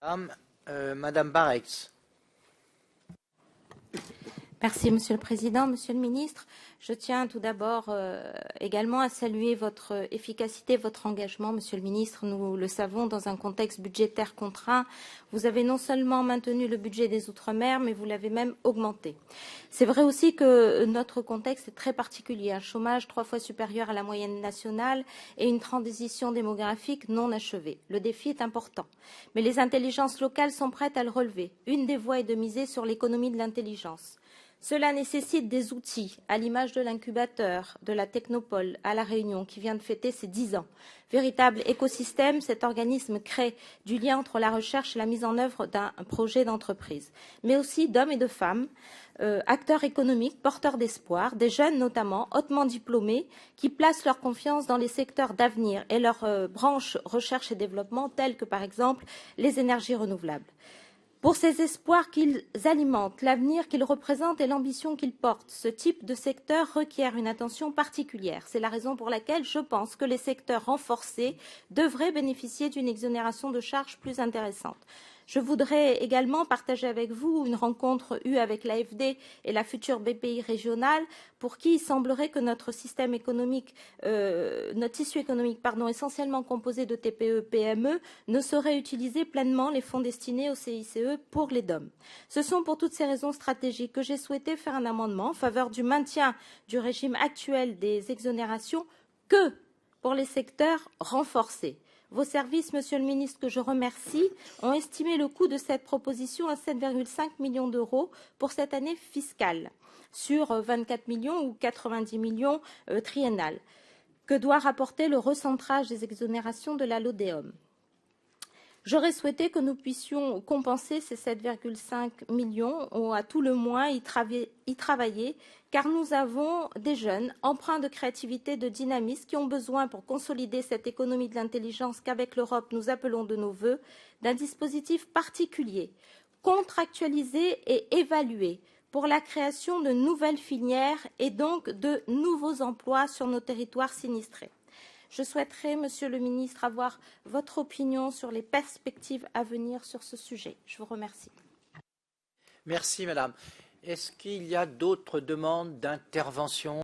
Madame Barex. Merci, Monsieur le Président. Monsieur le Ministre, je tiens tout d'abord également à saluer votre efficacité, votre engagement. Monsieur le Ministre, nous le savons, dans un contexte budgétaire contraint, vous avez non seulement maintenu le budget des Outre-mer, mais vous l'avez même augmenté. C'est vrai aussi que notre contexte est très particulier. Un chômage 3 fois supérieur à la moyenne nationale et une transition démographique non achevée. Le défi est important. Mais les intelligences locales sont prêtes à le relever. Une des voies est de miser sur l'économie de l'intelligence. Cela nécessite des outils, à l'image de l'incubateur de la Technopole à La Réunion, qui vient de fêter ses 10 ans. Véritable écosystème, cet organisme crée du lien entre la recherche et la mise en œuvre d'un projet d'entreprise, mais aussi d'hommes et de femmes, acteurs économiques, porteurs d'espoir, des jeunes notamment, hautement diplômés, qui placent leur confiance dans les secteurs d'avenir et leurs branches recherche et développement, telles que par exemple les énergies renouvelables. Pour ces espoirs qu'ils alimentent, l'avenir qu'ils représentent et l'ambition qu'ils portent, ce type de secteur requiert une attention particulière. C'est la raison pour laquelle je pense que les secteurs renforcés devraient bénéficier d'une exonération de charges plus intéressante. Je voudrais également partager avec vous une rencontre eue avec l'AFD et la future BPI régionale, pour qui il semblerait que notre système économique, notre tissu économique, essentiellement composé de TPE-PME, ne saurait utiliser pleinement les fonds destinés au CICE pour les DOM. Ce sont pour toutes ces raisons stratégiques que j'ai souhaité faire un amendement en faveur du maintien du régime actuel des exonérations que pour les secteurs renforcés. Vos services, Monsieur le Ministre, que je remercie, ont estimé le coût de cette proposition à 7,5 millions d'euros pour cette année fiscale, sur 24 millions ou 90 millions triennales, que doit rapporter le recentrage des exonérations de la LODEOM. J'aurais souhaité que nous puissions compenser ces 7,5 millions ou à tout le moins y travailler, car nous avons des jeunes empreints de créativité, de dynamisme, qui ont besoin, pour consolider cette économie de l'intelligence qu'avec l'Europe nous appelons de nos vœux, d'un dispositif particulier, contractualisé et évalué, pour la création de nouvelles filières et donc de nouveaux emplois sur nos territoires sinistrés. Je souhaiterais, Monsieur le Ministre, avoir votre opinion sur les perspectives à venir sur ce sujet. Je vous remercie. Merci, Madame. Est-ce qu'il y a d'autres demandes d'intervention ?